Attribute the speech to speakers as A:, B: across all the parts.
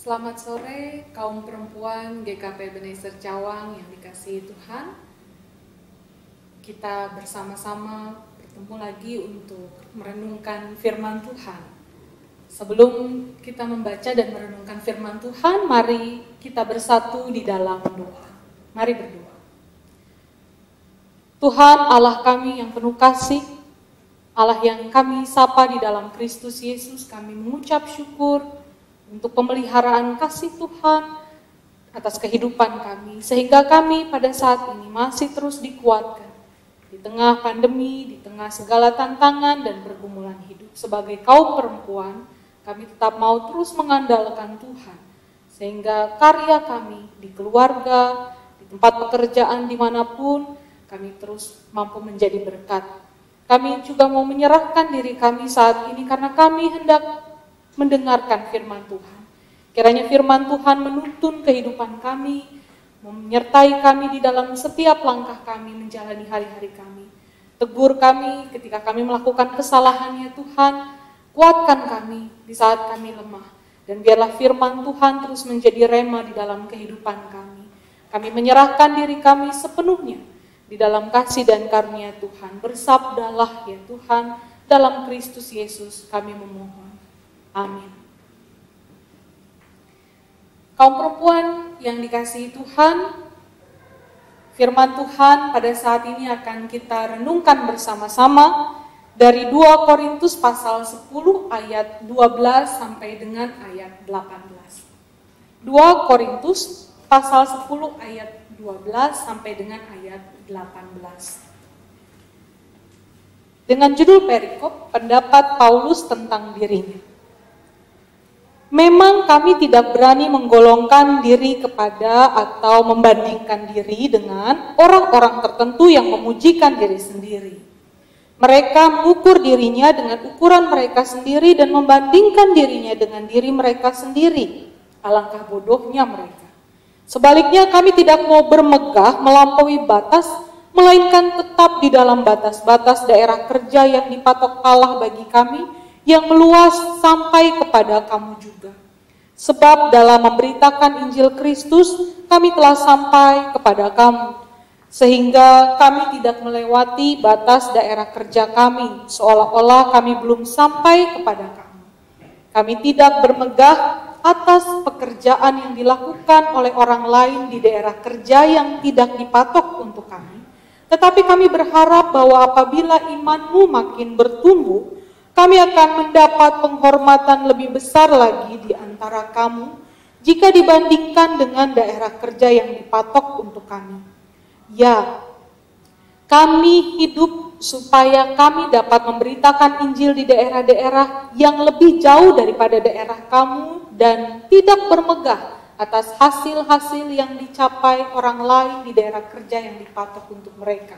A: Selamat sore kaum perempuan GKP Ebenezer Cawang yang dikasihi Tuhan. Kita bersama-sama bertemu lagi untuk merenungkan firman Tuhan. Sebelum kita membaca dan merenungkan firman Tuhan, mari kita bersatu di dalam doa. Mari berdoa. Tuhan Allah kami yang penuh kasih, Allah yang kami sapa di dalam Kristus Yesus, kami mengucap syukur untuk pemeliharaan kasih Tuhan atas kehidupan kami, sehingga kami pada saat ini masih terus dikuatkan di tengah pandemi, di tengah segala tantangan dan pergumulan hidup. Sebagai kaum perempuan, kami tetap mau terus mengandalkan Tuhan, sehingga karya kami di keluarga, di tempat pekerjaan dimanapun, kami terus mampu menjadi berkat. Kami juga mau menyerahkan diri kami saat ini karena kami hendak mendengarkan firman Tuhan. Kiranya firman Tuhan menuntun kehidupan kami, menyertai kami di dalam setiap langkah kami menjalani hari-hari kami. Tegur kami ketika kami melakukan kesalahan ya Tuhan, kuatkan kami di saat kami lemah. Dan biarlah firman Tuhan terus menjadi rema di dalam kehidupan kami. Kami menyerahkan diri kami sepenuhnya di dalam kasih dan karunia Tuhan. Bersabdalah ya Tuhan, dalam Kristus Yesus kami memohon. Amin. Kaum perempuan yang dikasihi Tuhan, firman Tuhan pada saat ini akan kita renungkan bersama-sama dari 2 Korintus pasal 10 ayat 12 sampai dengan ayat 18. 2 Korintus pasal 10 ayat 12 sampai dengan ayat 18. Dengan judul perikop, pendapat Paulus tentang dirinya. Memang kami tidak berani menggolongkan diri kepada atau membandingkan diri dengan orang-orang tertentu yang memujikan diri sendiri. Mereka mengukur dirinya dengan ukuran mereka sendiri dan membandingkan dirinya dengan diri mereka sendiri. Alangkah bodohnya mereka. Sebaliknya kami tidak mau bermegah melampaui batas, melainkan tetap di dalam batas-batas daerah kerja yang dipatok Allah bagi kami, yang meluas sampai kepada kamu juga. Sebab dalam memberitakan Injil Kristus, kami telah sampai kepada kamu, sehingga kami tidak melewati batas daerah kerja kami, seolah-olah kami belum sampai kepada kamu. Kami tidak bermegah atas pekerjaan yang dilakukan oleh orang lain di daerah kerja yang tidak dipatok untuk kami, tetapi kami berharap bahwa apabila imanmu makin bertumbuh, kami akan mendapat penghormatan lebih besar lagi di antara kamu jika dibandingkan dengan daerah kerja yang dipatok untuk kami. Ya, kami hidup supaya kami dapat memberitakan Injil di daerah-daerah yang lebih jauh daripada daerah kamu dan tidak bermegah atas hasil-hasil yang dicapai orang lain di daerah kerja yang dipatok untuk mereka.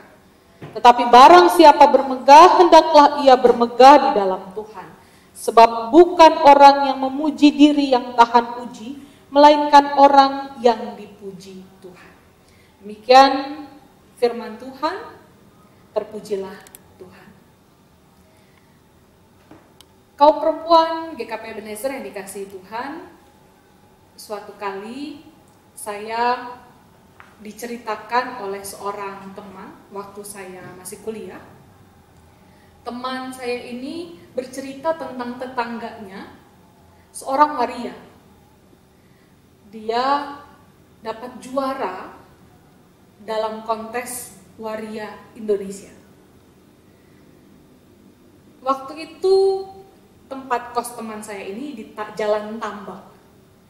A: Tetapi barang siapa bermegah, hendaklah ia bermegah di dalam Tuhan. Sebab bukan orang yang memuji diri yang tahan puji, melainkan orang yang dipuji Tuhan. Demikian firman Tuhan, terpujilah Tuhan. Kaum perempuan GKP Ebenezer yang dikasihi Tuhan, suatu kali saya diceritakan oleh seorang teman waktu saya masih kuliah. Teman saya ini bercerita tentang tetangganya, seorang waria. Dia dapat juara dalam kontes waria Indonesia. Waktu itu tempat kos teman saya ini di Jalan Tambak.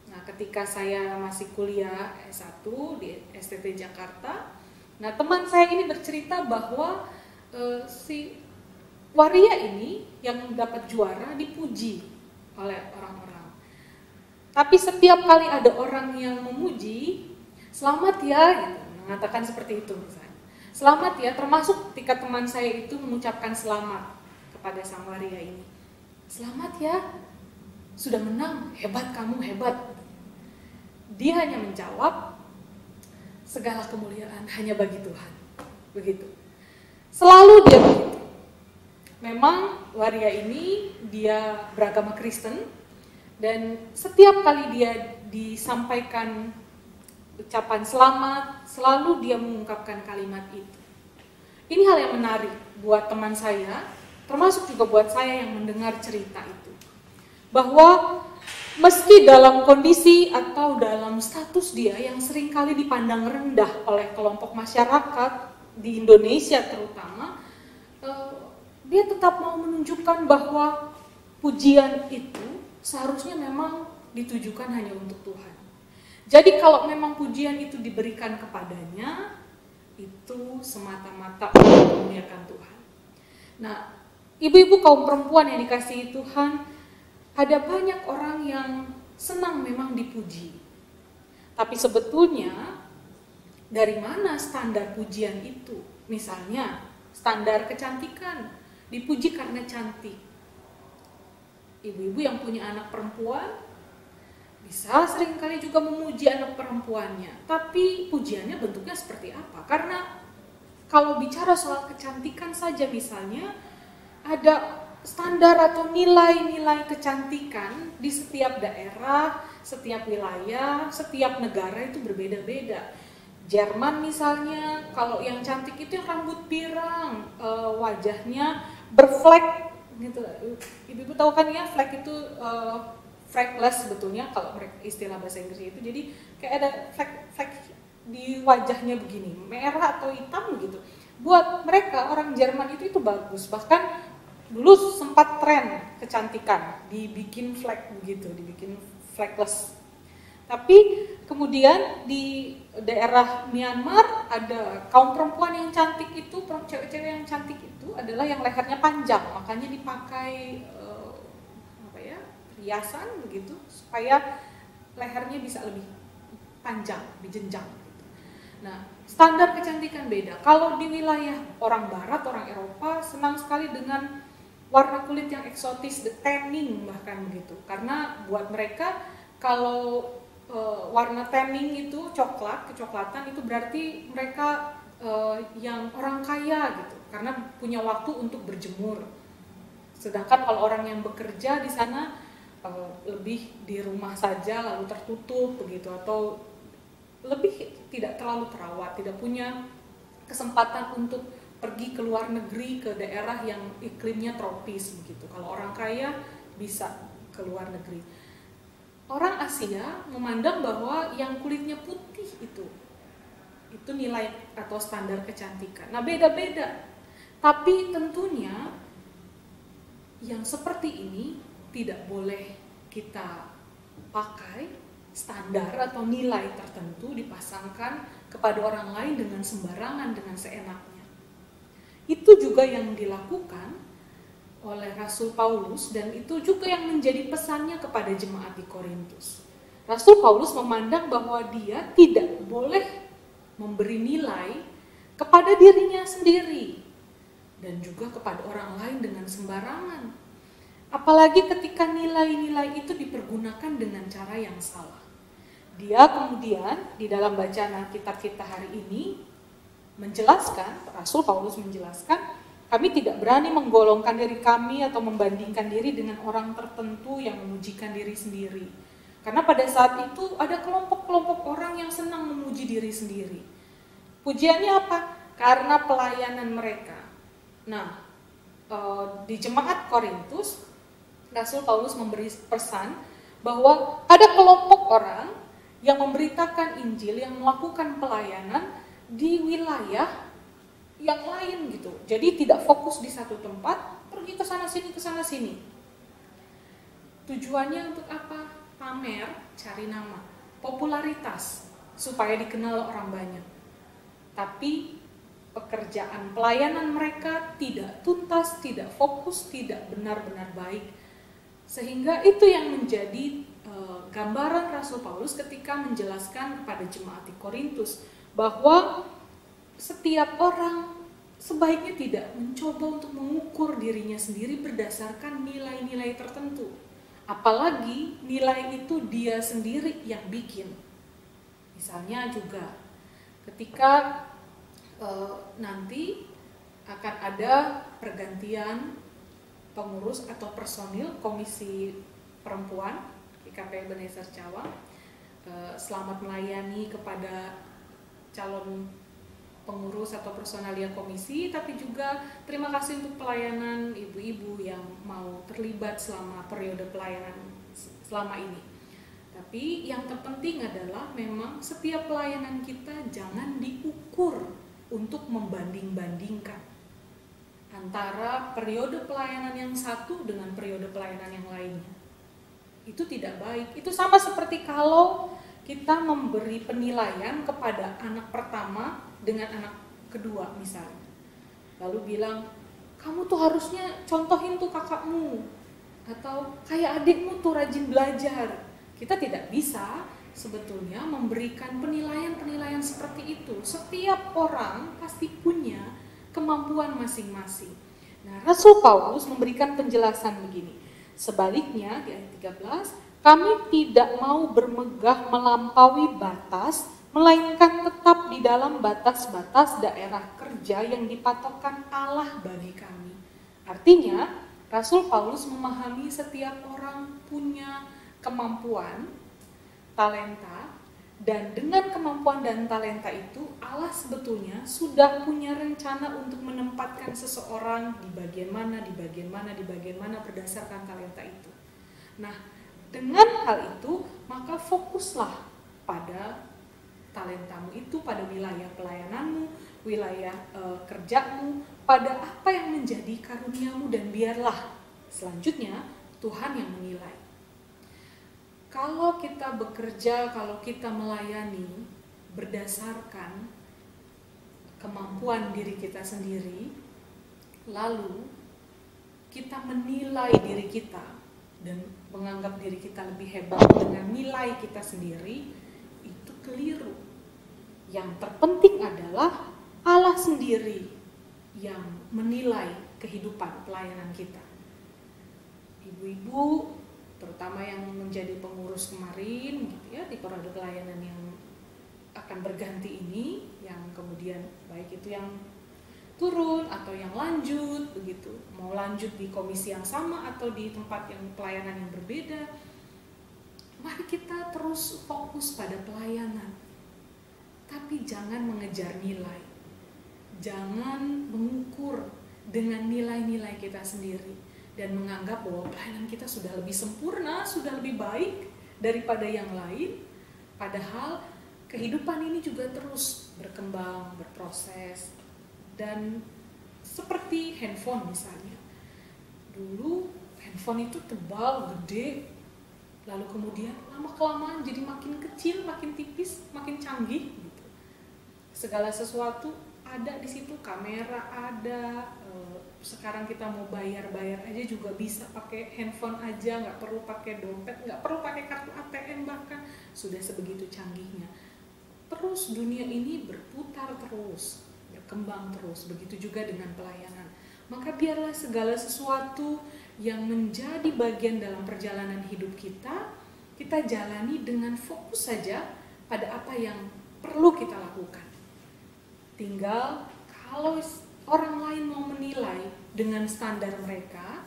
A: Nah, ketika saya masih kuliah S1 di STT Jakarta, nah teman saya ini bercerita bahwa si waria ini yang dapat juara dipuji oleh orang-orang. Tapi setiap kali ada orang yang memuji, selamat ya, gitu, mengatakan seperti itu misalnya. Selamat ya, termasuk ketika teman saya itu mengucapkan selamat kepada sang waria ini. Selamat ya, sudah menang, hebat kamu, hebat. Dia hanya menjawab, segala kemuliaan hanya bagi Tuhan. Begitu. Selalu dia begitu. Memang waria ini dia beragama Kristen, dan setiap kali dia disampaikan ucapan selamat, selalu dia mengungkapkan kalimat itu. Ini hal yang menarik buat teman saya, termasuk juga buat saya yang mendengar cerita itu. Bahwa meski dalam kondisi atau dalam status dia yang seringkali dipandang rendah oleh kelompok masyarakat di Indonesia terutama, dia tetap mau menunjukkan bahwa pujian itu seharusnya memang ditujukan hanya untuk Tuhan. Jadi kalau memang pujian itu diberikan kepadanya, itu semata-mata untuk memuliakan Tuhan. Nah, ibu-ibu kaum perempuan yang dikasihi Tuhan, ada banyak orang yang senang memang dipuji. Tapi sebetulnya dari mana standar pujian itu? Misalnya standar kecantikan, dipuji karena cantik. Ibu-ibu yang punya anak perempuan bisa seringkali juga memuji anak perempuannya, tapi pujiannya bentuknya seperti apa? Karena kalau bicara soal kecantikan saja misalnya, ada standar atau nilai-nilai kecantikan di setiap daerah, setiap wilayah, setiap negara itu berbeda-beda. Jerman misalnya, kalau yang cantik itu yang rambut pirang, wajahnya berflek gitu. Ibu-ibu tahu kan ya, flek itu freckles sebetulnya kalau istilah bahasa Inggris itu. Jadi kayak ada flek di wajahnya begini, merah atau hitam begitu. Buat mereka orang Jerman itu bagus. Bahkan dulu sempat tren kecantikan, dibikin flek begitu, dibikin fleckless. Tapi kemudian di daerah Myanmar ada kaum perempuan yang cantik itu, cewek-cewek yang cantik itu adalah yang lehernya panjang, makanya dipakai hiasan begitu supaya lehernya bisa lebih panjang, dijenjang gitu. Nah, standar kecantikan beda. Kalau di wilayah orang barat, orang Eropa senang sekali dengan warna kulit yang eksotis, the tanning bahkan begitu. Karena buat mereka kalau warna tanning itu kecoklatan itu berarti mereka yang orang kaya gitu, karena punya waktu untuk berjemur. Sedangkan kalau orang yang bekerja di sana lebih di rumah saja lalu tertutup begitu, atau lebih tidak terlalu terawat, tidak punya kesempatan untuk pergi ke luar negeri ke daerah yang iklimnya tropis begitu. Kalau orang kaya bisa ke luar negeri. Orang Asia memandang bahwa yang kulitnya putih itu nilai atau standar kecantikan. Nah, beda-beda. Tapi tentunya yang seperti ini tidak boleh kita pakai standar atau nilai tertentu dipasangkan kepada orang lain dengan sembarangan, dengan seenaknya. Itu juga yang dilakukan oleh Rasul Paulus, dan itu juga yang menjadi pesannya kepada jemaat di Korintus. Rasul Paulus memandang bahwa dia tidak boleh memberi nilai kepada dirinya sendiri dan juga kepada orang lain dengan sembarangan. Apalagi ketika nilai-nilai itu dipergunakan dengan cara yang salah. Dia kemudian di dalam bacaan Alkitab kita hari ini menjelaskan, Rasul Paulus menjelaskan, kami tidak berani menggolongkan diri kami atau membandingkan diri dengan orang tertentu yang memujikan diri sendiri. Karena pada saat itu ada kelompok-kelompok orang yang senang memuji diri sendiri. Pujiannya apa? Karena pelayanan mereka. Nah, di jemaat Korintus, Rasul Paulus memberi pesan bahwa ada kelompok orang yang memberitakan Injil, yang melakukan pelayanan di wilayah yang lain gitu. Jadi tidak fokus di satu tempat, pergi ke sana sini. Tujuannya untuk apa? Pamer, cari nama, popularitas, supaya dikenal orang banyak. Tapi pekerjaan pelayanan mereka tidak tuntas, tidak fokus, tidak benar-benar baik. Sehingga itu yang menjadi gambaran Rasul Paulus ketika menjelaskan kepada jemaat di Korintus bahwa setiap orang sebaiknya tidak mencoba untuk mengukur dirinya sendiri berdasarkan nilai-nilai tertentu. Apalagi nilai itu dia sendiri yang bikin. Misalnya juga ketika nanti akan ada pergantian pengurus atau personil Komisi Perempuan di KPI Ebenezer Cawang. selamat melayani kepada calon pengurus atau personalia komisi, tapi juga terima kasih untuk pelayanan ibu-ibu yang mau terlibat selama periode pelayanan selama ini. Tapi yang terpenting adalah memang setiap pelayanan kita jangan diukur untuk membanding-bandingkan antara periode pelayanan yang satu dengan periode pelayanan yang lainnya. Itu tidak baik. Itu sama seperti kalau kita memberi penilaian kepada anak pertama dengan anak kedua misalnya. Lalu bilang, kamu tuh harusnya contohin tuh kakakmu, atau kayak adikmu tuh rajin belajar. Kita tidak bisa sebetulnya memberikan penilaian-penilaian seperti itu. Setiap orang pasti punya kemampuan masing-masing. Nah, Rasul Paulus memberikan penjelasan begini. Sebaliknya di ayat 13, kami tidak mau bermegah melampaui batas, melainkan tetap di dalam batas-batas daerah kerja yang dipatokkan Allah bagi kami. Artinya, Rasul Paulus memahami setiap orang punya kemampuan, talenta, dan dengan kemampuan dan talenta itu, Allah sebetulnya sudah punya rencana untuk menempatkan seseorang di bagian mana, di bagian mana, di bagian mana berdasarkan talenta itu. Nah, dengan hal itu, maka fokuslah pada talentamu itu, pada wilayah pelayananmu, wilayah kerjamu, pada apa yang menjadi karuniamu, dan biarlah selanjutnya Tuhan yang menilai. Kalau kita bekerja, kalau kita melayani berdasarkan kemampuan diri kita sendiri, lalu kita menilai diri kita dan menganggap diri kita lebih hebat dengan nilai kita sendiri, itu keliru. Yang terpenting adalah Allah sendiri yang menilai kehidupan pelayanan kita. Ibu-ibu terutama yang menjadi pengurus kemarin gitu ya, di periode pelayanan yang akan berganti ini, yang kemudian baik itu yang turun atau yang lanjut begitu, mau lanjut di komisi yang sama atau di tempat yang pelayanan yang berbeda, mari kita terus fokus pada pelayanan, tapi jangan mengejar nilai, jangan mengukur dengan nilai-nilai kita sendiri dan menganggap bahwa pelayanan kita sudah lebih sempurna, sudah lebih baik daripada yang lain. Padahal kehidupan ini juga terus berkembang, berproses. Dan seperti handphone misalnya. Dulu handphone itu tebal, gede, lalu kemudian lama-kelamaan jadi makin kecil, makin tipis, makin canggih gitu. Segala sesuatu ada di situ, kamera ada, sekarang kita mau bayar aja juga bisa pakai handphone aja, nggak perlu pakai dompet, nggak perlu pakai kartu ATM, bahkan sudah sebegitu canggihnya. Terus dunia ini berputar terus, berkembang terus, begitu juga dengan pelayanan. Maka biarlah segala sesuatu yang menjadi bagian dalam perjalanan hidup kita, kita jalani dengan fokus saja pada apa yang perlu kita lakukan. Tinggal kalau orang lain mau menilai dengan standar mereka,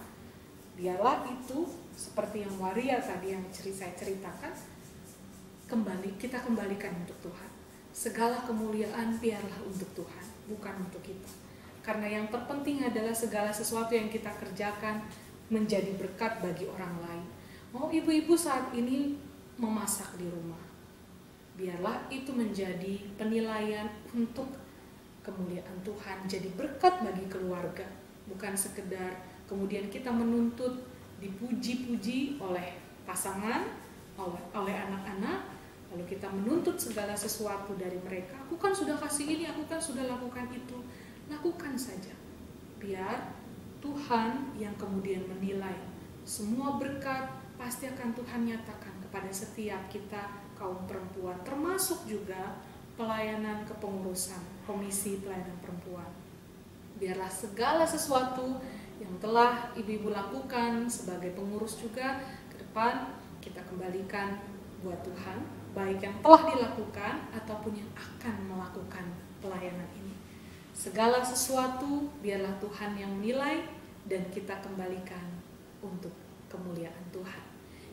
A: biarlah itu seperti yang Waria tadi yang saya ceritakan, kita kembalikan untuk Tuhan. Segala kemuliaan biarlah untuk Tuhan, bukan untuk kita. Karena yang terpenting adalah segala sesuatu yang kita kerjakan menjadi berkat bagi orang lain. Mau ibu-ibu saat ini memasak di rumah, biarlah itu menjadi penilaian untuk kemuliaan Tuhan, jadi berkat bagi keluarga, bukan sekedar kemudian kita menuntut dipuji-puji oleh pasangan, oleh anak-anak, lalu kita menuntut segala sesuatu dari mereka. Aku kan sudah kasih ini, aku kan sudah lakukan itu. Lakukan saja, biar Tuhan yang kemudian menilai. Semua berkat pasti akan Tuhan nyatakan kepada setiap kita kaum perempuan, termasuk juga pelayanan kepengurusan, komisi pelayanan perempuan. Biarlah segala sesuatu yang telah ibu-ibu lakukan sebagai pengurus juga ke depan kita kembalikan buat Tuhan, baik yang telah dilakukan ataupun yang akan melakukan pelayanan ini. Segala sesuatu biarlah Tuhan yang menilai dan kita kembalikan untuk kemuliaan Tuhan.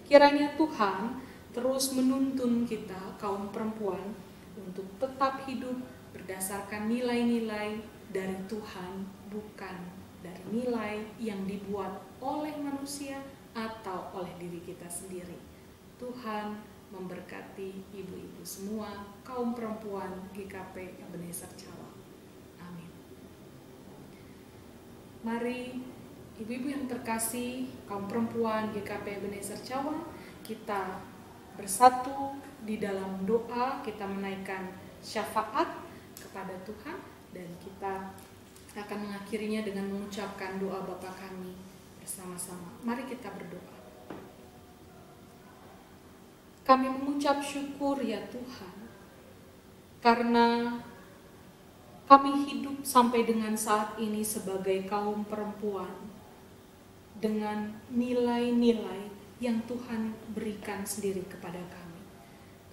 A: Kiranya Tuhan terus menuntun kita, kaum perempuan, untuk tetap hidup berdasarkan nilai-nilai dari Tuhan, bukan dari nilai yang dibuat oleh manusia atau oleh diri kita sendiri. Tuhan memberkati ibu-ibu semua, kaum perempuan GKP Ebenezer Cawang. Amin. Mari ibu-ibu yang terkasih, kaum perempuan GKP Ebenezer Cawang, kita bersatu di dalam doa, kita menaikkan syafaat kepada Tuhan, dan kita akan mengakhirinya dengan mengucapkan doa Bapa kami bersama-sama. Mari kita berdoa. Kami mengucap syukur ya Tuhan, karena kami hidup sampai dengan saat ini sebagai kaum perempuan dengan nilai-nilai yang Tuhan berikan sendiri kepada kami.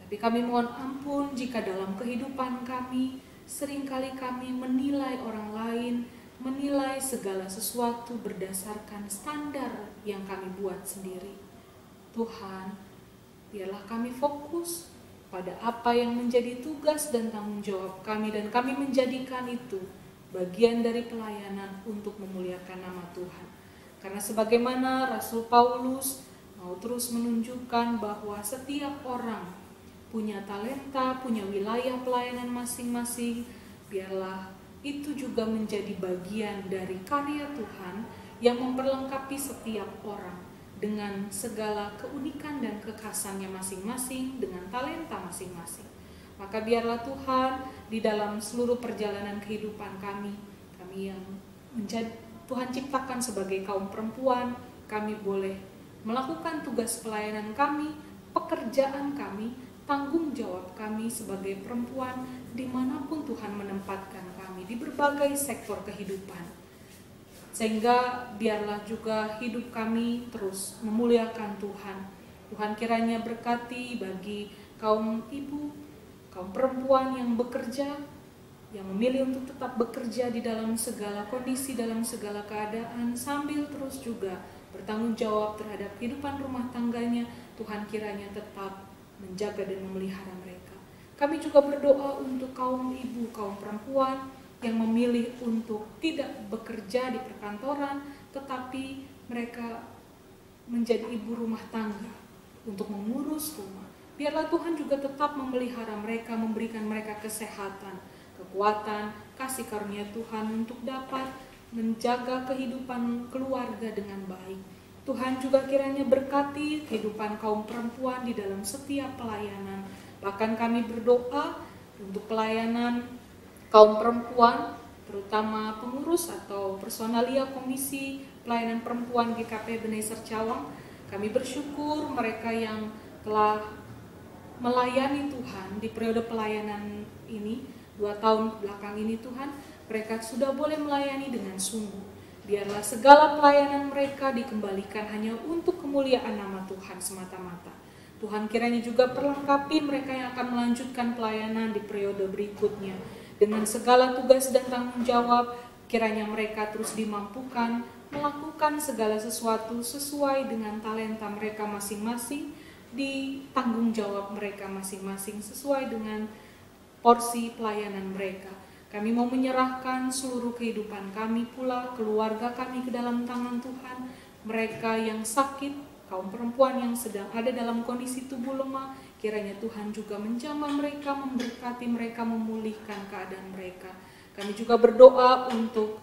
A: Tapi kami mohon ampun jika dalam kehidupan kami seringkali kami menilai orang lain, menilai segala sesuatu berdasarkan standar yang kami buat sendiri. Tuhan, biarlah kami fokus pada apa yang menjadi tugas dan tanggung jawab kami, dan kami menjadikan itu bagian dari pelayanan untuk memuliakan nama Tuhan. Karena sebagaimana Rasul Paulus mau terus menunjukkan bahwa setiap orang punya talenta, punya wilayah pelayanan masing-masing, biarlah itu juga menjadi bagian dari karya Tuhan yang memperlengkapi setiap orang dengan segala keunikan dan kekhasannya masing-masing, dengan talenta masing-masing. Maka biarlah Tuhan di dalam seluruh perjalanan kehidupan kami yang menjadi Tuhan ciptakan sebagai kaum perempuan, kami boleh melakukan tugas pelayanan kami, pekerjaan kami, tanggung jawab kami sebagai perempuan dimanapun Tuhan menempatkan kami di berbagai sektor kehidupan. Sehingga biarlah juga hidup kami terus memuliakan Tuhan. Tuhan kiranya berkati bagi kaum ibu, kaum perempuan yang bekerja, yang memilih untuk tetap bekerja di dalam segala kondisi, dalam segala keadaan, sambil terus juga bertanggung jawab terhadap kehidupan rumah tangganya. Tuhan kiranya tetap menjaga dan memelihara mereka. Kami juga berdoa untuk kaum ibu, kaum perempuan yang memilih untuk tidak bekerja di perkantoran, tetapi mereka menjadi ibu rumah tangga untuk mengurus rumah. Biarlah Tuhan juga tetap memelihara mereka, memberikan mereka kesehatan, kekuatan, kasih karunia Tuhan untuk dapat menjaga kehidupan keluarga dengan baik. Tuhan juga kiranya berkati kehidupan kaum perempuan di dalam setiap pelayanan. Bahkan kami berdoa untuk pelayanan kaum perempuan, terutama pengurus atau personalia Komisi Pelayanan Perempuan GKP Ebenezer Cawang. Kami bersyukur mereka yang telah melayani Tuhan di periode pelayanan ini, 2 tahun belakang ini Tuhan, mereka sudah boleh melayani dengan sungguh. Biarlah segala pelayanan mereka dikembalikan hanya untuk kemuliaan nama Tuhan semata-mata. Tuhan kiranya juga perlengkapi mereka yang akan melanjutkan pelayanan di periode berikutnya. Dengan segala tugas dan tanggung jawab, kiranya mereka terus dimampukan melakukan segala sesuatu sesuai dengan talenta mereka masing-masing, di tanggung jawab mereka masing-masing sesuai dengan porsi pelayanan mereka. Kami mau menyerahkan seluruh kehidupan kami pula, keluarga kami ke dalam tangan Tuhan. Mereka yang sakit, kaum perempuan yang sedang ada dalam kondisi tubuh lemah, kiranya Tuhan juga menjamah mereka, memberkati mereka, memulihkan keadaan mereka. Kami juga berdoa untuk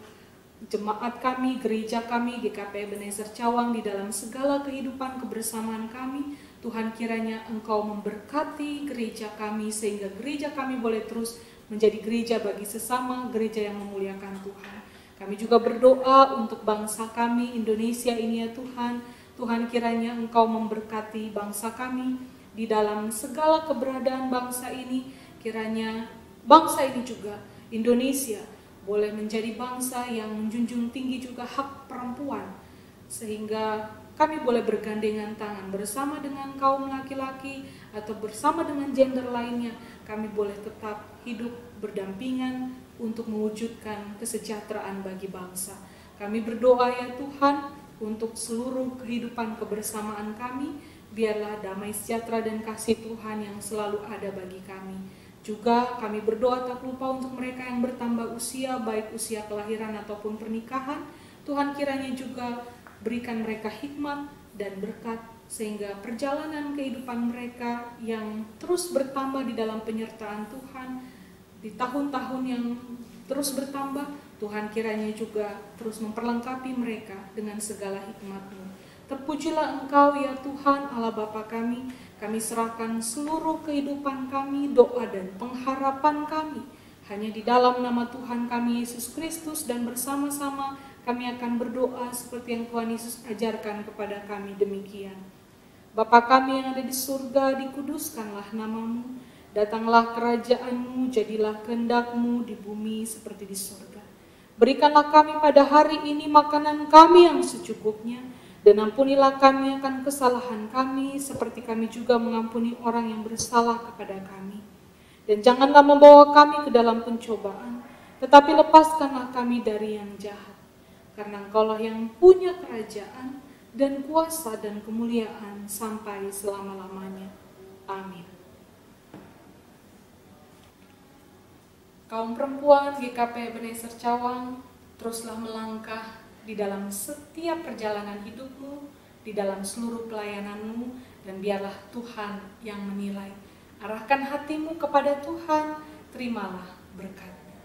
A: jemaat kami, gereja kami, GKP Ebenezer Cawang di dalam segala kehidupan kebersamaan kami. Tuhan kiranya Engkau memberkati gereja kami sehingga gereja kami boleh terus menjadi gereja bagi sesama, gereja yang memuliakan Tuhan. Kami juga berdoa untuk bangsa kami, Indonesia ini ya Tuhan. Tuhan kiranya Engkau memberkati bangsa kami di dalam segala keberadaan bangsa ini. Kiranya bangsa ini juga, Indonesia, boleh menjadi bangsa yang menjunjung tinggi juga hak perempuan. Sehingga kami boleh bergandengan tangan bersama dengan kaum laki-laki atau bersama dengan gender lainnya. Kami boleh tetap hidup berdampingan untuk mewujudkan kesejahteraan bagi bangsa. Kami berdoa ya Tuhan untuk seluruh kehidupan kebersamaan kami, biarlah damai sejahtera dan kasih Tuhan yang selalu ada bagi kami. Juga kami berdoa tak lupa untuk mereka yang bertambah usia, baik usia kelahiran ataupun pernikahan. Tuhan kiranya juga berikan mereka hikmat dan berkat, sehingga perjalanan kehidupan mereka yang terus bertambah di dalam penyertaan Tuhan, di tahun-tahun yang terus bertambah, Tuhan kiranya juga terus memperlengkapi mereka dengan segala hikmat-Mu. Terpujilah Engkau ya Tuhan Allah Bapa kami serahkan seluruh kehidupan kami, doa dan pengharapan kami hanya di dalam nama Tuhan kami Yesus Kristus, dan bersama-sama kami akan berdoa seperti yang Tuhan Yesus ajarkan kepada kami demikian. Bapa kami yang ada di surga, dikuduskanlah nama-Mu, datanglah kerajaan-Mu, jadilah kehendak-Mu di bumi seperti di surga. Berikanlah kami pada hari ini makanan kami yang secukupnya, dan ampunilah kami akan kesalahan kami, seperti kami juga mengampuni orang yang bersalah kepada kami. Dan janganlah membawa kami ke dalam pencobaan, tetapi lepaskanlah kami dari yang jahat. Karena Engkaulah yang punya kerajaan dan kuasa dan kemuliaan sampai selama-lamanya. Amin. Kaum perempuan GKP Ebenezer Cawang, teruslah melangkah di dalam setiap perjalanan hidupmu, di dalam seluruh pelayananmu, dan biarlah Tuhan yang menilai. Arahkan hatimu kepada Tuhan, terimalah berkat-Nya.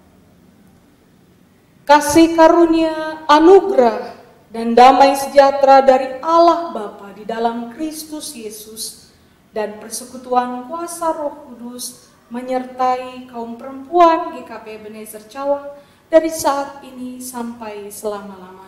A: Kasih karunia, anugerah, dan damai sejahtera dari Allah Bapa di dalam Kristus Yesus, dan persekutuan kuasa Roh Kudus menyertai kaum perempuan GKP Ebenezer Cawang dari saat ini sampai selama-lamanya.